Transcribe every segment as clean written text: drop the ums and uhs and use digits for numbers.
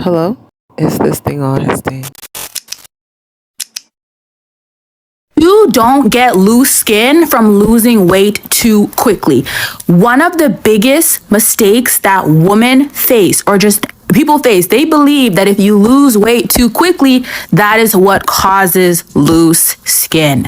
Hello? Is this thing on? This thing? You don't get loose skin from losing weight too quickly. One of the biggest mistakes that women face, or just people face, they believe that if you lose weight too quickly, that is what causes loose skin.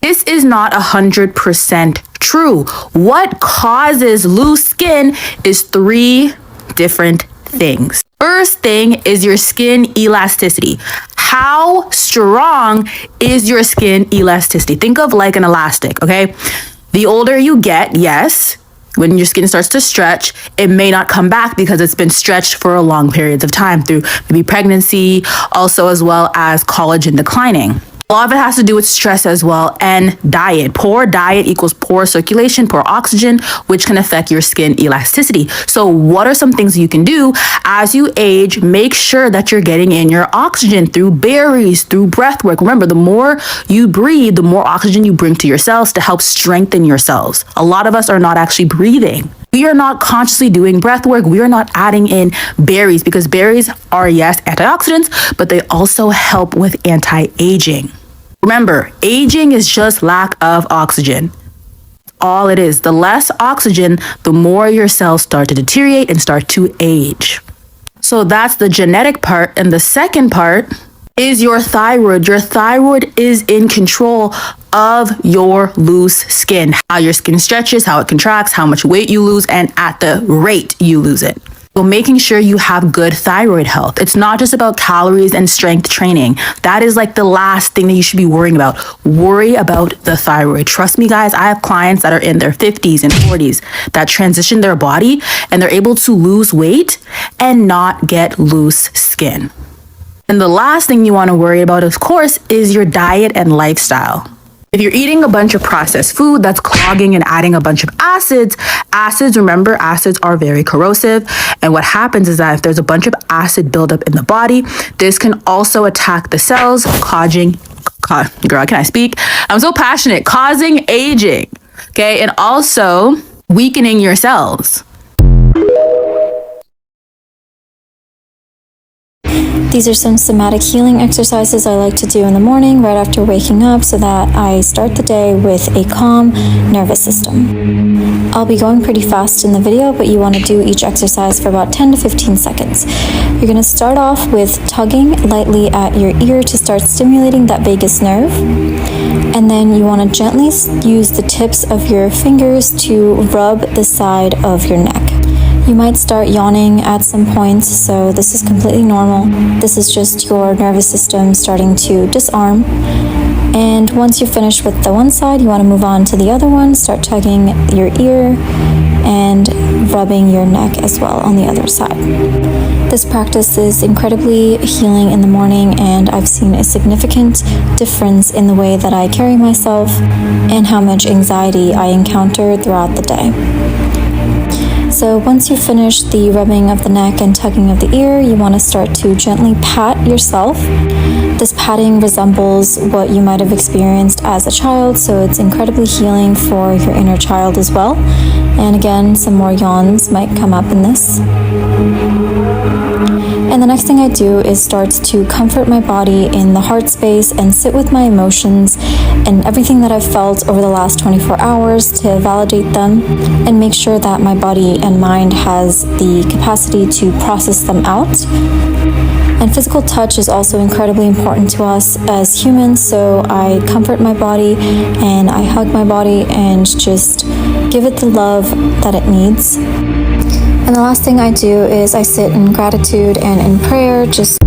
This is not 100% true. What causes loose skin is three different things. First thing is your skin elasticity. How strong is your skin elasticity? Think of like an elastic, okay? The older you get, yes, when your skin starts to stretch, it may not come back because it's been stretched for a long periods of time through maybe pregnancy, also as well as collagen declining. A lot of it has to do with stress as well and diet. Poor diet equals poor circulation, poor oxygen, which can affect your skin elasticity. So what are some things you can do as you age? Make sure that you're getting in your oxygen through berries, through breath work. Remember, the more you breathe, the more oxygen you bring to your cells to help strengthen your cells. A lot of us are not actually breathing. We are not consciously doing breath work. We are not adding in berries because berries are, yes, antioxidants, but they also help with anti-aging. Remember, aging is just lack of oxygen. All it is. The less oxygen, the more your cells start to deteriorate and start to age. So that's the genetic part. And the second part is your thyroid. Your thyroid is in control of your loose skin, how your skin stretches, how it contracts, how much weight you lose, and at the rate you lose it. So making sure you have good thyroid health. It's not just about calories and strength training. That is like the last thing that you should be worrying about. Worry about the thyroid. Trust me, guys, I have clients that are in their 50s and 40s that transition their body and they're able to lose weight and not get loose skin. And the last thing you want to worry about, of course, is your diet and lifestyle. If you're eating a bunch of processed food that's clogging and adding a bunch of acids, remember, acids are very corrosive. And what happens is that if there's a bunch of acid buildup in the body, this can also attack the cells, causing aging, okay? And also weakening your cells. These are some somatic healing exercises I like to do in the morning right after waking up so that I start the day with a calm nervous system. I'll be going pretty fast in the video, but you want to do each exercise for about 10 to 15 seconds. You're going to start off with tugging lightly at your ear to start stimulating that vagus nerve. And then you want to gently use the tips of your fingers to rub the side of your neck. You might start yawning at some points, so this is completely normal. This is just your nervous system starting to disarm. And once you're finished with the one side, you want to move on to the other one. Start tugging your ear and rubbing your neck as well on the other side. This practice is incredibly healing in the morning, and I've seen a significant difference in the way that I carry myself and how much anxiety I encounter throughout the day. So once you finish the rubbing of the neck and tugging of the ear, you want to start to gently pat yourself. This patting resembles what you might have experienced as a child, so it's incredibly healing for your inner child as well. And again, some more yawns might come up in this. And the next thing I do is start to comfort my body in the heart space and sit with my emotions and everything that I've felt over the last 24 hours to validate them and make sure that my body and mind has the capacity to process them out. And physical touch is also incredibly important to us as humans, so I comfort my body and I hug my body and just give it the love that it needs. And the last thing I do is I sit in gratitude and in prayer, just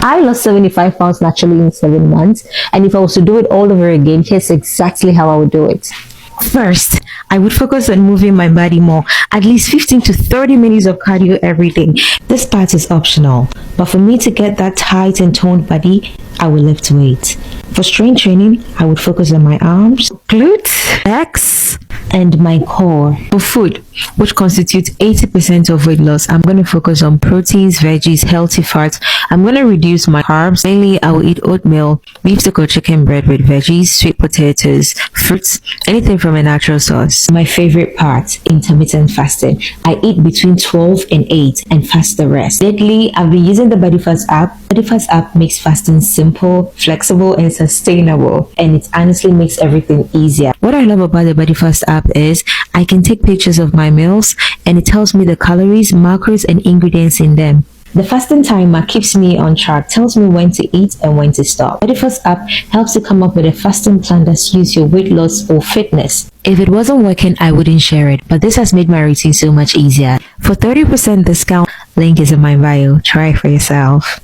I lost 75 pounds naturally in 7 months, and if I was to do it all over again, here's exactly how I would do it. First, I would focus on moving my body more, at least 15 to 30 minutes of cardio every day. This part is optional, but for me to get that tight and toned body, I would lift weights. For strength training, I would focus on my arms, glutes, legs, and my core. For food, which constitutes 80% of weight loss, I'm going to focus on proteins, veggies, healthy fats. I'm going to reduce my carbs. Mainly, I will eat oatmeal, beef steak or chicken bread with veggies, sweet potatoes, fruits, anything from a natural source. My favorite part, intermittent fasting. I eat between 12 and 8 and fast the rest. Lately, I've been using the Body Fast app. Body Fast app makes fasting simple, flexible, and sustainable, and it honestly makes everything easier. What I love about the Body Fast app is I can take pictures of my meals and it tells me the calories, macros, and ingredients in them. The fasting timer keeps me on track, tells me when to eat and when to stop. Body Fast app helps you come up with a fasting plan that suits your weight loss or fitness. If it wasn't working, I wouldn't share it, but this has made my routine so much easier. For 30% discount, link is in my bio. Try it for yourself.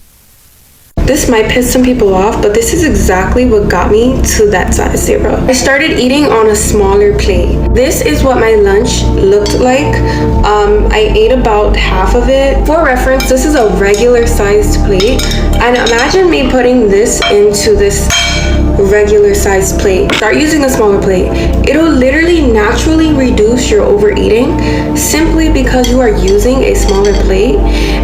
This might piss some people off, but this is exactly what got me to that size 0. I started eating on a smaller plate. This is what my lunch looked like. I ate about half of it. For reference, this is a regular sized plate, and imagine me putting this into this regular sized plate. Start using a smaller plate. It'll literally naturally reduce your overeating simply because you are using a smaller plate,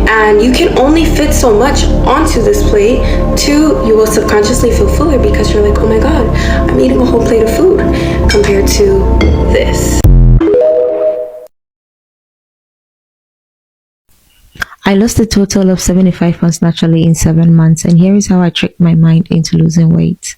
and you can only fit so much onto this plate. 2, you will subconsciously feel fuller because you're like, oh my god, I'm eating a whole plate of food compared to this. I lost a total of 75 pounds naturally in 7 months, and here is how I tricked my mind into losing weight.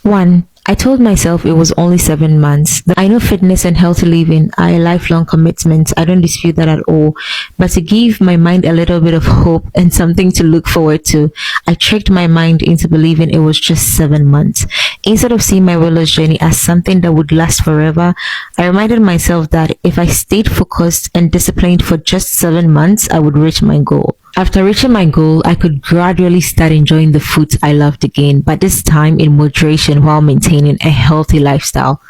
1. I told myself it was only 7 months. I know fitness and healthy living are a lifelong commitment. I don't dispute that at all. But to give my mind a little bit of hope and something to look forward to, I tricked my mind into believing it was just 7 months. Instead of seeing my weight loss journey as something that would last forever, I reminded myself that if I stayed focused and disciplined for just 7 months, I would reach my goal. After reaching my goal, I could gradually start enjoying the foods I loved again, but this time in moderation while maintaining a healthy lifestyle.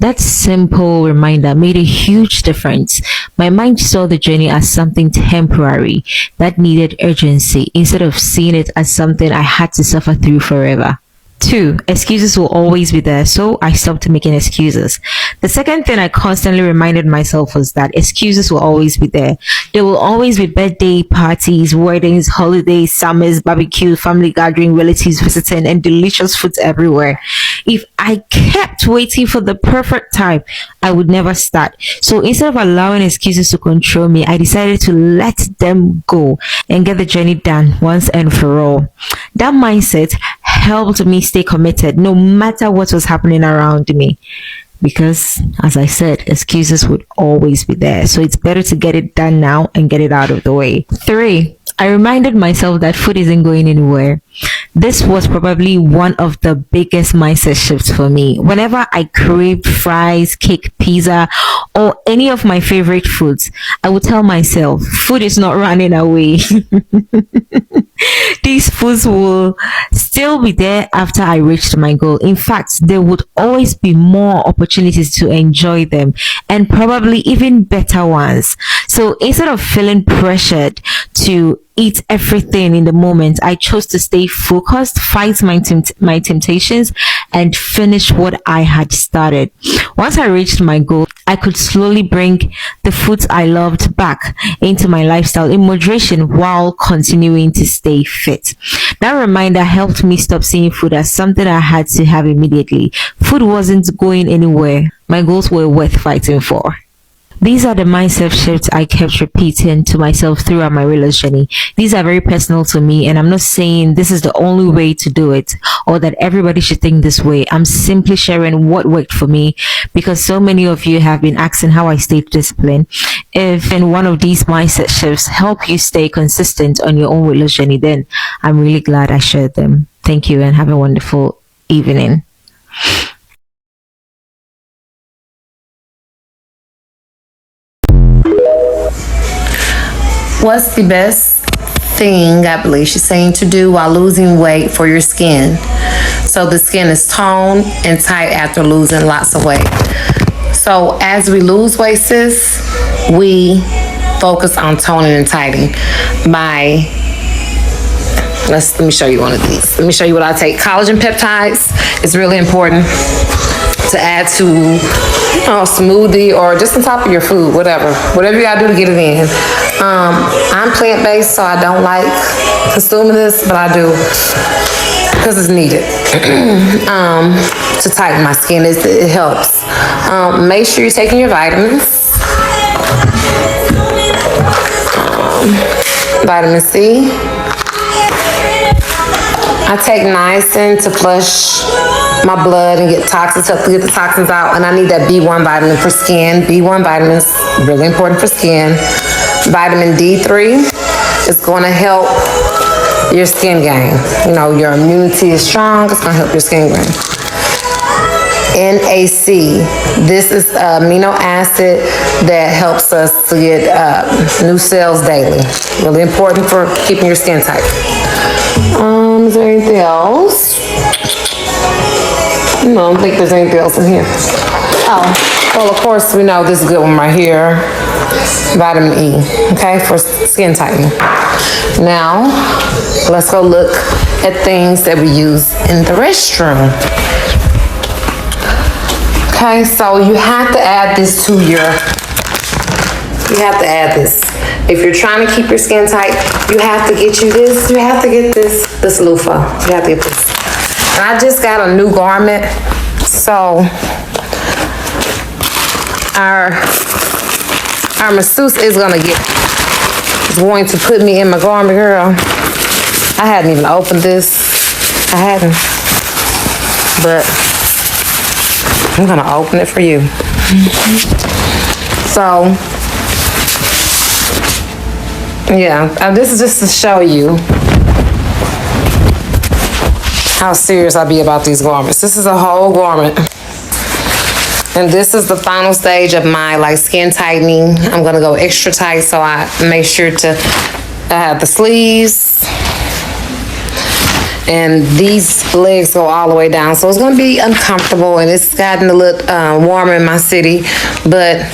That simple reminder made a huge difference. My mind saw the journey as something temporary that needed urgency instead of seeing it as something I had to suffer through forever. 2. Excuses will always be there, so I stopped making excuses. The second thing I constantly reminded myself was that excuses will always be there. There will always be birthday parties, weddings, holidays, summers, barbecue, family gathering, relatives visiting, and delicious foods everywhere. If I kept waiting for the perfect time, I would never start. So instead of allowing excuses to control me, I decided to let them go and get the journey done once and for all. That mindset helped me stay committed no matter what was happening around me, because as I said, excuses would always be there, so it's better to get it done now and get it out of the way. 3. I reminded myself that food isn't going anywhere. This was probably one of the biggest mindset shifts for me. Whenever I craved fries, cake, pizza, or any of my favorite foods, I would tell myself, food is not running away. These foods will still be there after I reached my goal. In fact, there would always be more opportunities to enjoy them, and probably even better ones. So instead of feeling pressured to eat everything in the moment, I chose to stay focused, fight my temptations, and finish what I had started. Once I reached my goal, I could slowly bring the foods I loved back into my lifestyle in moderation while continuing to stay fit. That reminder helped me stop seeing food as something I had to have immediately. Food wasn't going anywhere. My goals were worth fighting for. These are the mindset shifts I kept repeating to myself throughout my weight loss journey. These are very personal to me, and I'm not saying this is the only way to do it or that everybody should think this way. I'm simply sharing what worked for me, because so many of you have been asking how I stayed disciplined. If in one of these mindset shifts help you stay consistent on your own weight loss journey, then I'm really glad I shared them. Thank you and have a wonderful evening. What's the best thing, I believe she's saying, to do while losing weight for your skin. So the skin is toned and tight after losing lots of weight. So as we lose weight, sis, we focus on toning and tightening by, let me show you one of these. Let me show you what I take. Collagen peptides is really important to add to, a smoothie or just on top of your food, whatever you gotta do to get it in. I'm plant-based, so I don't like consuming this, but I do because it's needed to tighten my skin. It helps. Make sure you're taking your vitamins. Vitamin C. I take niacin to flush my blood and get toxins, help to get the toxins out. And I need that B1 vitamin for skin. B1 vitamins, really important for skin. Vitamin D3 is going to help your skin gain. You know, your immunity is strong. It's going to help your skin gain. NAC. This is amino acid that helps us to get new cells daily. Really important for keeping your skin tight. Is there anything else? No, I don't think there's anything else in here. Oh, well, of course, we know this is a good one right here. Vitamin E, okay, for skin tightening. Now, let's go look at things that we use in the restroom. Okay, so you have to add this to your, If you're trying to keep your skin tight, you have to get you this. You have to get this loofah. You have to get this. And I just got a new garment, so our masseuse is going to put me in my garment, girl. I hadn't even opened this. I hadn't, but I'm going to open it for you. So, yeah, this is just to show you how serious I be about these garments. This is a whole garment. And this is the final stage of my skin tightening. I'm gonna go extra tight, so I make sure to have the sleeves. And these legs go all the way down. So it's gonna be uncomfortable, and it's gotten a little warmer in my city, but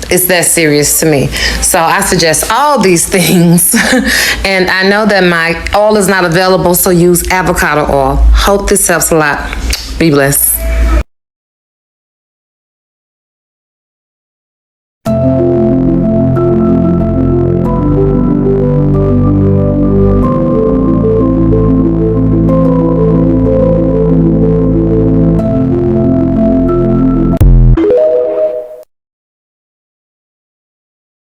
it's that serious to me. So I suggest all these things. And I know that my oil is not available, so use avocado oil. Hope this helps a lot. Be blessed.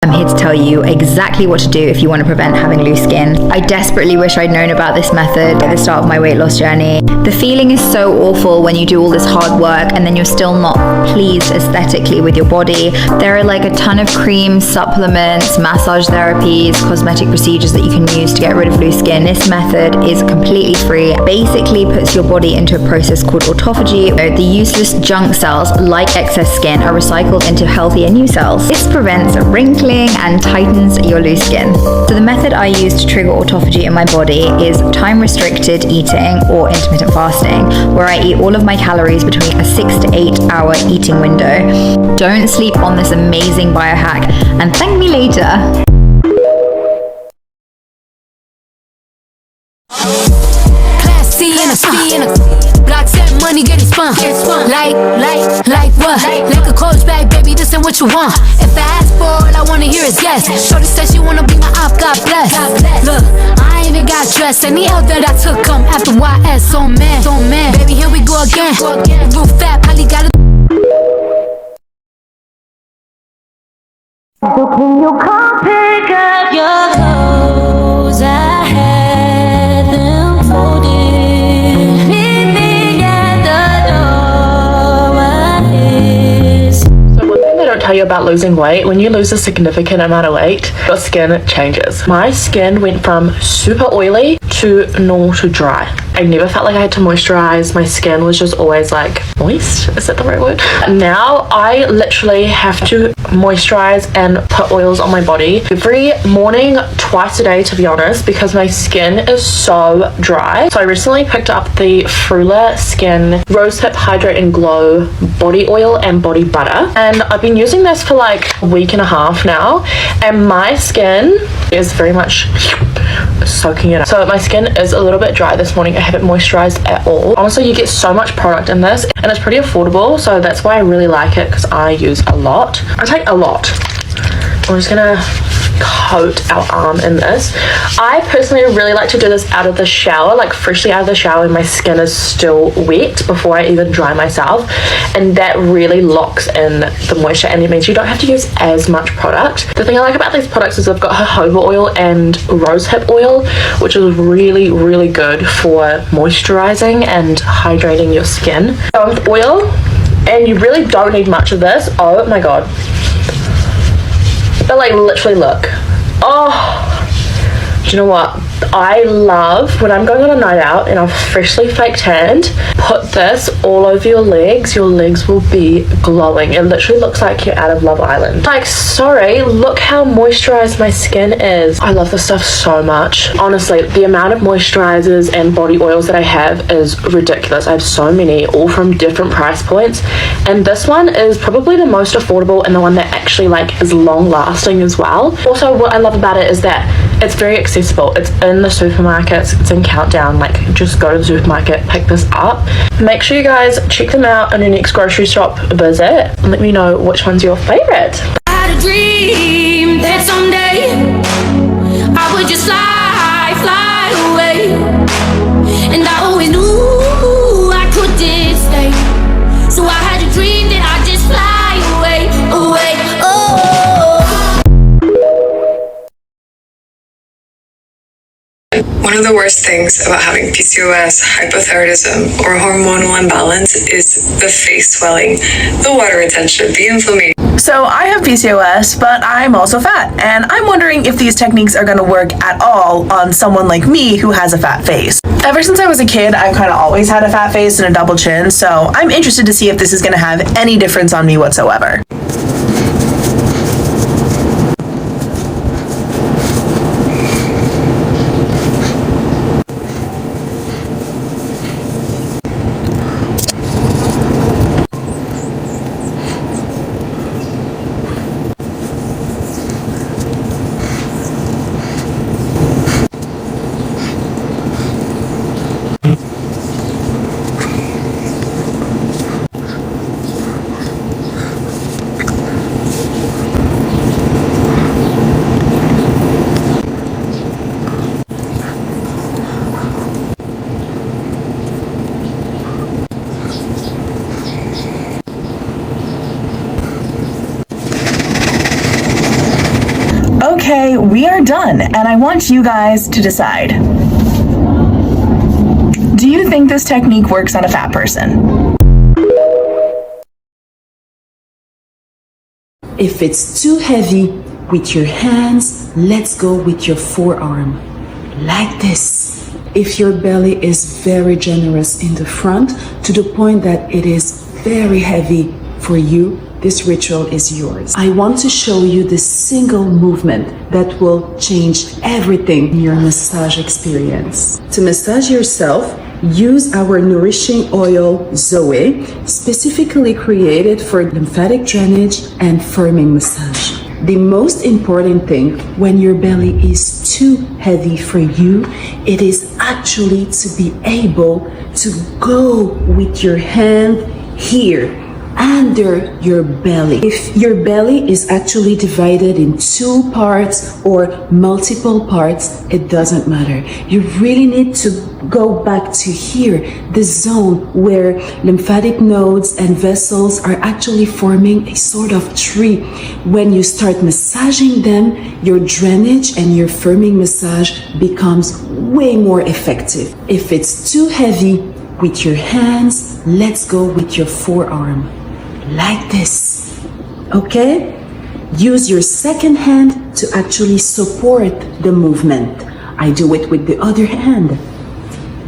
I'm here to tell you exactly what to do if you want to prevent having loose skin. I desperately wish I'd known about this method at the start of my weight loss journey. The feeling is so awful when you do all this hard work and then you're still not pleased aesthetically with your body. There are a ton of creams, supplements, massage therapies, cosmetic procedures that you can use to get rid of loose skin. This method is completely free. It basically puts your body into a process called autophagy. The useless junk cells, like excess skin, are recycled into healthier new cells. This prevents wrinkling and tightens your loose skin. So the method I use to trigger autophagy in my body is time-restricted eating or intermittent fasting, where I eat all of my calories between a 6 to 8 hour eating window. Don't sleep on this amazing biohack, and thank me later. Class C and a C and a block set money getting spun. Like what? Like a coach bag, baby, this ain't what you want. If I ask for all I wanna hear is yes. Shorty says she wanna be my op, God bless. Look, I ain't even got dressed. Any L that I took come after YS, so man. Baby, here we go again. Real fat, probably gotta. So can you come pick up your clothes? I had them folded. Meet me at the doorways. So one thing they don't tell you about losing weight, when you lose a significant amount of weight, your skin changes. My skin went from super oily to normal to dry. I never felt like I had to moisturize. My skin was just always like moist. Is that the right word? Now I literally have to moisturize and put oils on my body every morning, twice a day, to be honest, because my skin is so dry. So I recently picked up the Frula Skin Rosehip Hydrate and Glow body oil and body butter, and I've been using this for like a week and a half now, and my skin is very much soaking it up. So my skin is a little bit dry this morning. I haven't moisturized at all. Honestly, you get so much product in this, and it's pretty affordable, so that's why I really like it, because I use a lot. I take a lot. I'm just gonna coat our arm in this. I personally really like to do this out of the shower, like freshly out of the shower when my skin is still wet before I even dry myself, and that really locks in the moisture, and it means you don't have to use as much product. The thing I like about these products is they've got jojoba oil and rosehip oil, which is really, really good for moisturizing and hydrating your skin. So with oil, and you really don't need much of this. Oh my god. But like literally look. Oh, do you know what? I love when I'm going on a night out and I've freshly fake tanned, put this all over your legs. Your legs will be glowing. It literally looks like you're out of Love Island. Like, sorry, look how moisturized my skin is. I love this stuff so much. Honestly, the amount of moisturizers and body oils that I have is ridiculous. I have so many, all from different price points, and this one is probably the most affordable and the one that actually like is long lasting as well. Also, what I love about it is that it's very accessible. It's in the supermarkets, it's in Countdown. Like, just go to the supermarket, pick this up. Make sure you guys check them out on your next grocery shop visit, and let me know which one's your favorite. I had a dream that someday I would just fly away, and I always knew I couldn't stay. So I had a dream that I'd just fly away, away, oh. One of the worst things about having PCOS, hypothyroidism, or hormonal imbalance is the face swelling, the water retention, the inflammation. So I have PCOS, but I'm also fat, and I'm wondering if these techniques are going to work at all on someone like me who has a fat face. Ever since I was a kid, I've kind of always had a fat face and a double chin, so I'm interested to see if this is going to have any difference on me whatsoever. Okay, we are done, and I want you guys to decide. Do you think this technique works on a fat person? If it's too heavy with your hands, let's go with your forearm, like this. If your belly is very generous in the front, to the point that it is very heavy for you, this ritual is yours. I want to show you the single movement that will change everything in your massage experience. To massage yourself, use our nourishing oil Zoe, specifically created for lymphatic drainage and firming massage. The most important thing when your belly is too heavy for you, it is actually to be able to go with your hand here under your belly. If your belly is actually divided in two parts or multiple parts, it doesn't matter. You really need to go back to here, the zone where lymphatic nodes and vessels are actually forming a sort of tree. When you start massaging them, your drainage and your firming massage becomes way more effective. If it's too heavy with your hands, let's go with your forearm. Like this, okay? Use your second hand to actually support the movement. I do it with the other hand,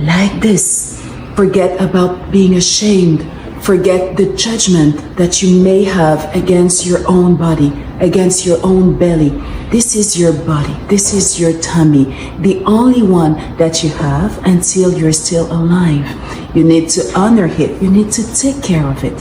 like this. Forget about being ashamed. Forget the judgment that you may have against your own body, against your own belly. This is your body. This is your tummy, the only one that you have until you're still alive. You need to honor it. You need to take care of it.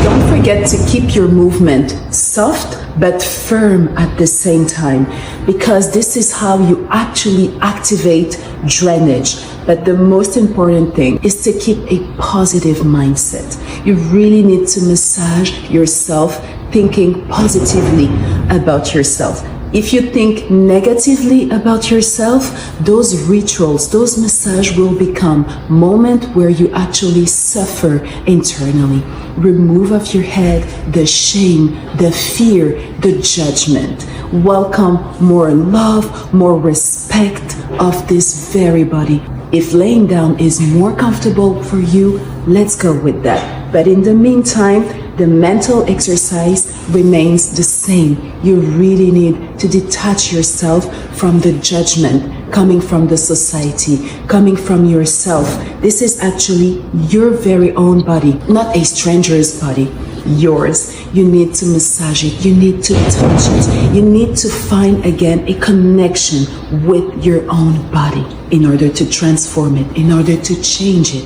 Don't forget to keep your movement soft but firm at the same time, because this is how you actually activate drainage. But the most important thing is to keep a positive mindset. You really need to massage yourself, thinking positively about yourself. If you think negatively about yourself, those rituals, those massages will become moments where you actually suffer internally. Remove off your head the shame, the fear, the judgment. Welcome more love, more respect of this very body. If laying down is more comfortable for you, let's go with that. But in the meantime, the mental exercise remains the same. You really need to detach yourself from the judgment coming from the society, coming from yourself. This is actually your very own body, not a stranger's body. Yours. You need to massage it. You need to touch it. You need to find again a connection with your own body in order to transform it, in order to change it,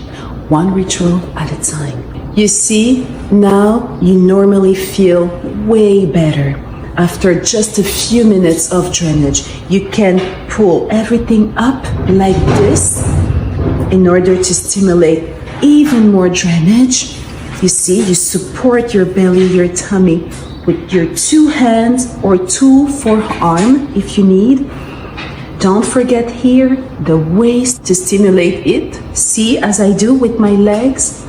one ritual at a time. You see, now you normally feel way better. After just a few minutes of drainage, you can pull everything up like this in order to stimulate even more drainage. You see, you support your belly, your tummy with your 2 hands or 2 forearms if you need. Don't forget here the waist to stimulate it. See, as I do with my legs.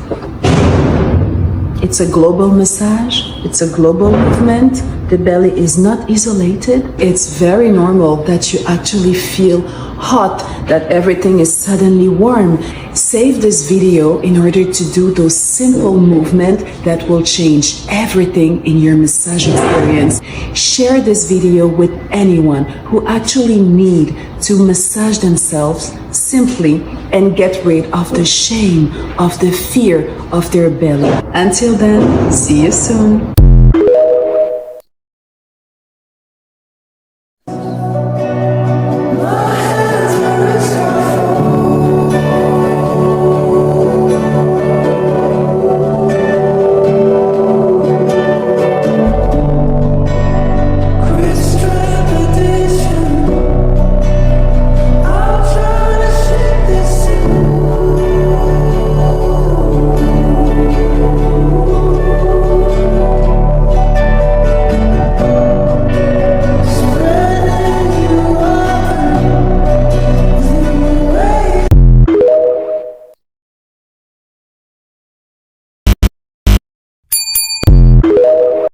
It's a global massage. It's a global movement. The belly is not isolated. It's very normal that you actually feel hot, that everything is suddenly warm. Save this video in order to do those simple movements that will change everything in your massage experience. Share this video with anyone who actually need to massage themselves simply and get rid of the shame, of the fear of their belly. Until then, see you soon.